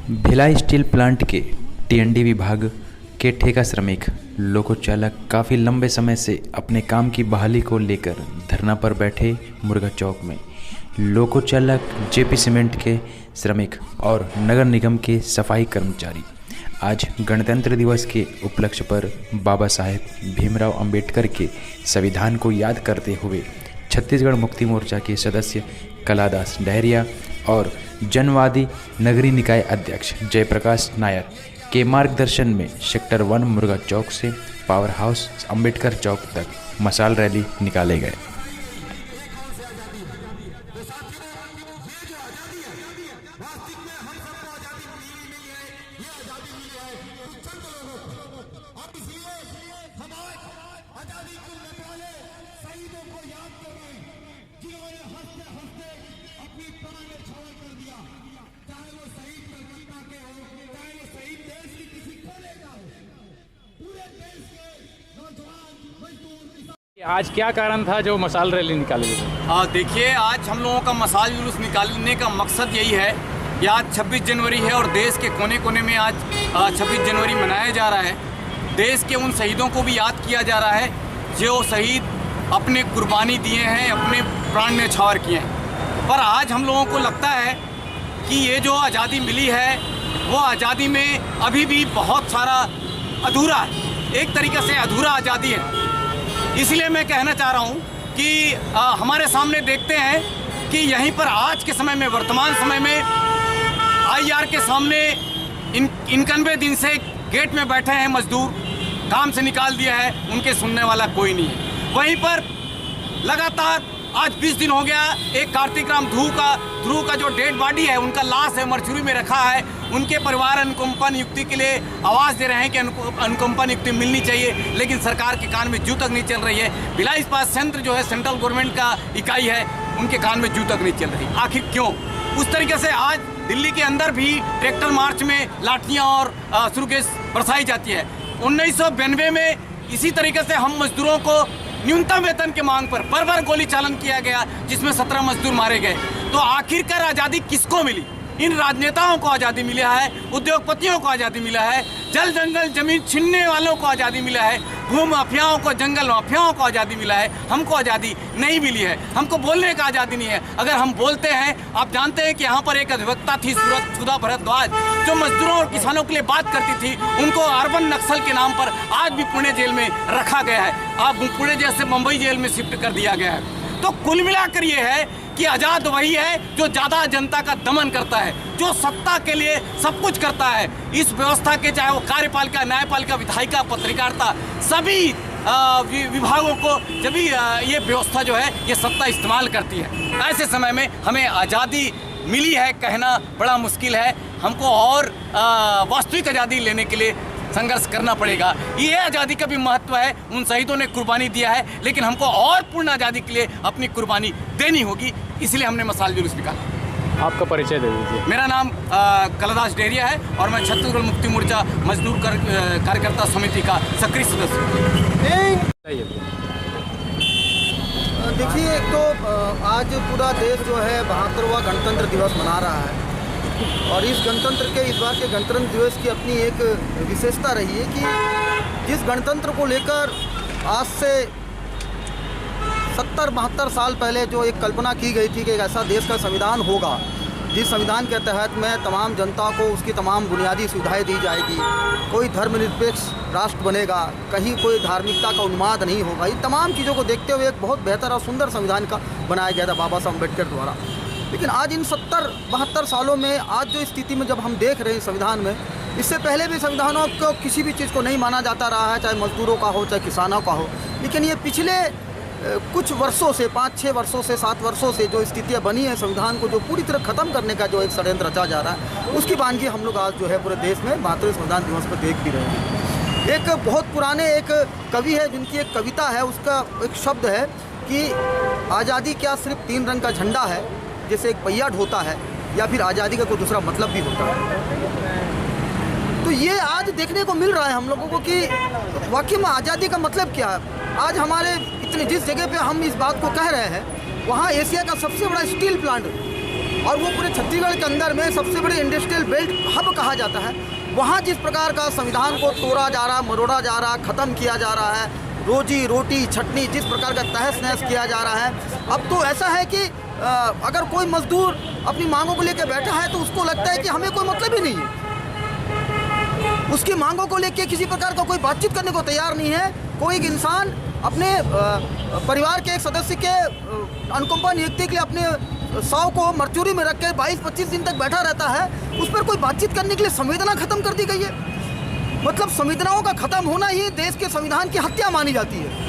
Bhilai steel plant के टीएनडी विभाग के ठेका श्रमिक लोको चालक काफ़ी लंबे समय से अपने काम की बहाली को लेकर धरना पर बैठे मुर्गा चौक में लोको चालक जेपी सीमेंट के श्रमिक और नगर निगम के सफाई कर्मचारी आज गणतंत्र दिवस के उपलक्ष्य पर बाबा साहेब भीमराव अंबेडकर के संविधान को याद करते हुए छत्तीसगढ़ मुक्ति मोर्चा के सदस्य कलादास डहरिया और जनवादी नगरीय निकाय अध्यक्ष जयप्रकाश नायर के मार्गदर्शन में सेक्टर 1 मुर्गा चौक से पावर हाउस अंबेडकर चौक तक मशाल रैली निकाले गए। आज क्या कारण था जो मशाल रैली निकाली गई? देखिए, आज हम लोगों का मशाल जुलूस निकालने का मकसद यही है कि आज 26 जनवरी है और देश के कोने कोने में आज 26 जनवरी मनाया जा रहा है। देश के उन शहीदों को भी याद किया जा रहा है जो शहीद अपने कुर्बानी दिए हैं, अपने प्राण न्यौछावर किए हैं। पर आज हम लोगों को लगता है कि ये जो आज़ादी मिली है वो आज़ादी में अभी भी बहुत सारा अधूरा है, एक तरीक़े से अधूरा आज़ादी है। इसलिए मैं कहना चाह रहा हूँ कि हमारे सामने देखते हैं कि यहीं पर आज के समय में, वर्तमान समय में आईआर के सामने 91 दिन से गेट में बैठे हैं मजदूर, काम से निकाल दिया है, उनके सुनने वाला कोई नहीं है। वहीं पर लगातार आज 20 दिन हो गया, एक कार्तिक राम ध्रुव का जो डेड बॉडी है, उनका लाश है मरचुरी में रखा है। उनके परिवार अनुकंपा नियुक्ति के लिए आवाज़ दे रहे हैं कि अनुकंपा नियुक्ति मिलनी चाहिए, लेकिन सरकार के कान में जू तक नहीं चल रही है। भिलाई इस्पात संयंत्र जो है सेंट्रल गवर्नमेंट का इकाई है, उनके कान में जू तक नहीं चल रही। आखिर क्यों? उस तरीके से आज दिल्ली के अंदर भी ट्रैक्टर मार्च में लाठियाँ और सुरगेस बरसाई जाती है। 1992 में इसी तरीके से हम मजदूरों को न्यूनतम वेतन के मांग पर बार गोली चालन किया गया, जिसमें 17 मजदूर मारे गए। तो आखिरकार आज़ादी किसको मिली? इन राजनेताओं को आज़ादी मिला है, उद्योगपतियों को आज़ादी मिला है, जल जंगल जमीन छीनने वालों को आज़ादी मिला है, भू माफियाओं को, जंगल माफियाओं को आज़ादी मिला है। हमको आज़ादी नहीं मिली है, हमको बोलने का आज़ादी नहीं है। अगर हम बोलते हैं, आप जानते हैं कि यहाँ पर एक अधिवक्ता थी सुधा भरद्वाज, जो मजदूरों और किसानों के लिए बात करती थी, उनको अर्बन नक्सल के नाम पर आज भी पुणे जेल में रखा गया है। अब पुणे जेल से मुंबई जेल में शिफ्ट कर दिया गया है। तो कुल मिलाकर ये है कि आज़ाद वही है जो ज़्यादा जनता का दमन करता है, जो सत्ता के लिए सब कुछ करता है। इस व्यवस्था के, चाहे वो कार्यपालिका, न्यायपालिका, विधायिका, पत्रकारिता, सभी विभागों को जब भी ये व्यवस्था जो है ये सत्ता इस्तेमाल करती है, ऐसे समय में हमें आज़ादी मिली है कहना बड़ा मुश्किल है। हमको और वास्तविक आज़ादी लेने के लिए संघर्ष करना पड़ेगा। ये आज़ादी का भी महत्व है, उन शहीदों ने कुर्बानी दिया है, लेकिन हमको और पूर्ण आज़ादी के लिए अपनी कुर्बानी देनी होगी। इसलिए हमने मशाल जुलूस निकाला। आपका परिचय दे दीजिए। मेरा नाम कलादास डहरिया है और मैं छत्तीसगढ़ मुक्ति मोर्चा मजदूर कार्यकर्ता समिति का सक्रिय सदस्य हूँ। देखिए, एक तो आज पूरा देश जो है 72वां गणतंत्र दिवस मना रहा है और इस बार के गणतंत्र दिवस की अपनी एक विशेषता रही है कि जिस गणतंत्र को लेकर आज से 70-72 साल पहले जो एक कल्पना की गई थी कि एक ऐसा देश का संविधान होगा जिस संविधान के तहत में तमाम जनता को उसकी तमाम बुनियादी सुविधाएं दी जाएगी, कोई धर्मनिरपेक्ष राष्ट्र बनेगा, कहीं कोई धार्मिकता का उन्माद नहीं होगा, ये तमाम चीज़ों को देखते हुए एक बहुत बेहतर और सुंदर संविधान का बनाया गया था बाबा साहब अम्बेडकर द्वारा। लेकिन आज इन 70-72 सालों में आज जो स्थिति में जब हम देख रहे हैं संविधान में, इससे पहले भी संविधानों को किसी भी चीज़ को नहीं माना जाता रहा है, चाहे मजदूरों का हो चाहे किसानों का हो। लेकिन ये पिछले कुछ वर्षों से, 5-6 वर्षों से, 7 वर्षों से जो स्थितियाँ बनी हैं संविधान को जो पूरी तरह ख़त्म करने का जो एक षड्यंत्र रचा जा रहा है, उसकी वानगी हम लोग आज जो है पूरे देश में 72वें संविधान दिवस पर देख भी रहे हैं। एक बहुत पुराने एक कवि है जिनकी एक कविता है, उसका एक शब्द है कि आज़ादी क्या सिर्फ 3 रंग का झंडा है, जैसे एक पहिया ढोता है, या फिर आज़ादी का कोई दूसरा मतलब भी होता है। तो ये आज देखने को मिल रहा है हम लोगों को कि वाकई में आज़ादी का मतलब क्या है। आज हमारे जिस जगह पे हम इस बात को कह रहे हैं, वहाँ एशिया का सबसे बड़ा स्टील प्लांट और वो पूरे छत्तीसगढ़ के अंदर में सबसे बड़ी इंडस्ट्रियल बेल्ट हब कहा जाता है, वहाँ जिस प्रकार का संविधान को तोड़ा जा रहा, मरोड़ा जा रहा, ख़त्म किया जा रहा है, रोजी रोटी छटनी जिस प्रकार का तहस नहस किया जा रहा है। अब तो ऐसा है कि अगर कोई मजदूर अपनी मांगों को लेकर बैठा है तो उसको लगता है कि हमें कोई मतलब ही नहीं है, उसकी मांगों को लेकर किसी प्रकार का कोई बातचीत करने को तैयार नहीं है। कोई एक इंसान अपने परिवार के एक सदस्य के अनुकंपा नियुक्ति के लिए अपने 100 को मरचूरी में रख के 22-25 दिन तक बैठा रहता है, उस पर कोई बातचीत करने के लिए संवेदना खत्म कर दी गई है। मतलब संवेदनाओं का खत्म होना ही देश के संविधान की हत्या मानी जाती है।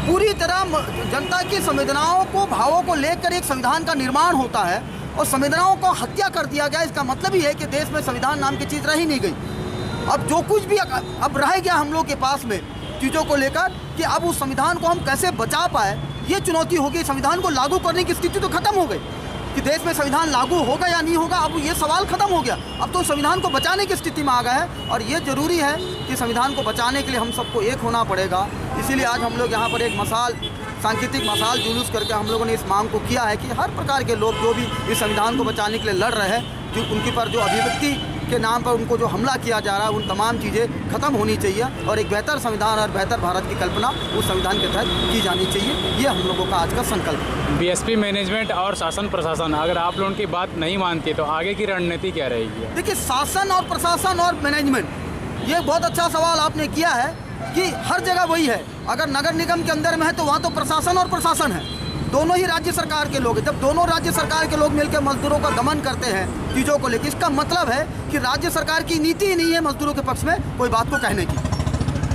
पूरी तरह जनता की संवेदनाओं को, भावों को लेकर एक संविधान का निर्माण होता है और संवेदनाओं को हत्या कर दिया गया। इसका मतलब ही है कि देश में संविधान नाम की चीज़ रह ही नहीं गई। अब जो कुछ भी अब रह गया हम लोग के पास में चीज़ों को लेकर कि अब उस संविधान को हम कैसे बचा पाए, ये चुनौती होगी। संविधान को लागू करने की स्थिति तो खत्म हो गई कि देश में संविधान लागू होगा या नहीं होगा, अब ये सवाल खत्म हो गया। अब तो संविधान को बचाने की स्थिति में आ गए हैं और ये ज़रूरी है कि संविधान को बचाने के लिए हम सबको एक होना पड़ेगा। इसीलिए आज हम लोग यहाँ पर एक सांकेतिक मशाल जुलूस करके हम लोगों ने इस मांग को किया है कि हर प्रकार के लोग जो भी इस संविधान को बचाने के लिए लड़ रहे हैं, जो उनके पर जो अभिव्यक्ति के नाम पर उनको जो हमला किया जा रहा है, उन तमाम चीज़ें खत्म होनी चाहिए और एक बेहतर संविधान और बेहतर भारत की कल्पना उस संविधान के तहत की जानी चाहिए। ये हम लोगों का आज का संकल्प है। बीएसपी मैनेजमेंट और शासन प्रशासन अगर आप लोगों की बात नहीं मानती तो आगे की रणनीति क्या रहेगी? देखिए, शासन और प्रशासन और मैनेजमेंट, ये बहुत अच्छा सवाल आपने किया है कि हर जगह वही है। अगर नगर निगम के अंदर में है तो वहाँ तो प्रशासन और प्रशासन है, दोनों ही राज्य सरकार के लोग हैं। जब दोनों राज्य सरकार के लोग मिलकर मजदूरों का दमन करते हैं चीज़ों को लेकर, इसका मतलब है कि राज्य सरकार की नीति ही नहीं है मजदूरों के पक्ष में कोई बात को कहने की,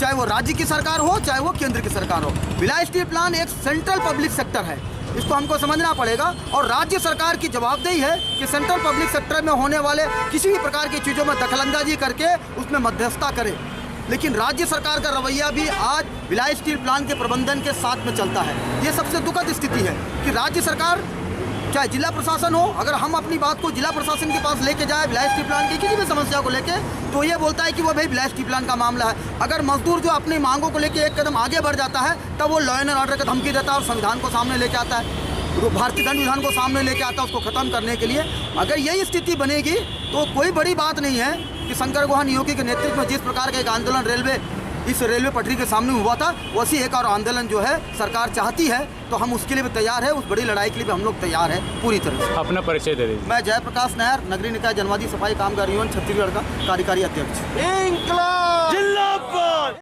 चाहे वो राज्य की सरकार हो चाहे वो केंद्र की सरकार हो। भिलाई स्टील प्लांट एक सेंट्रल पब्लिक सेक्टर है, इसको हमको समझना पड़ेगा और राज्य सरकार की जवाबदेही है कि सेंट्रल पब्लिक सेक्टर में होने वाले किसी भी प्रकार की चीज़ों में दखलंदाजी करके उसमें मध्यस्थता करे। लेकिन राज्य सरकार का रवैया भी आज भिलाई स्टील प्लांट के प्रबंधन के साथ में चलता है। ये सबसे दुखद स्थिति है कि राज्य सरकार चाहे जिला प्रशासन हो, अगर हम अपनी बात को जिला प्रशासन के पास लेके जाए भिलाई स्टील प्लांट की किसी भी समस्या को लेके, तो ये बोलता है कि वो भाई भिलाई स्टील प्लांट का मामला है। अगर मजदूर जो अपनी मांगों को लेके एक कदम आगे बढ़ जाता है तब वो लॉ एंड ऑर्डर का धमकी देता है और संविधान को सामने लेके आता है, भारतीय दंड विधान को सामने लेके आता है उसको ख़त्म करने के लिए। अगर यही स्थिति बनेगी तो कोई बड़ी बात नहीं है कि शंकर गुहा नियोगी के नेतृत्व में जिस प्रकार का एक आंदोलन इस रेलवे पटरी के सामने हुआ था, वैसी एक और आंदोलन जो है सरकार चाहती है तो हम उसके लिए भी तैयार है। उस बड़ी लड़ाई के लिए भी हम लोग तैयार है पूरी तरह से। अपना परिचय दे दीजिए। मैं जयप्रकाश नायर, नगरीय निकाय जनवादी सफाई कामगार यूनियन छत्तीसगढ़ का कार्यकारी अध्यक्ष।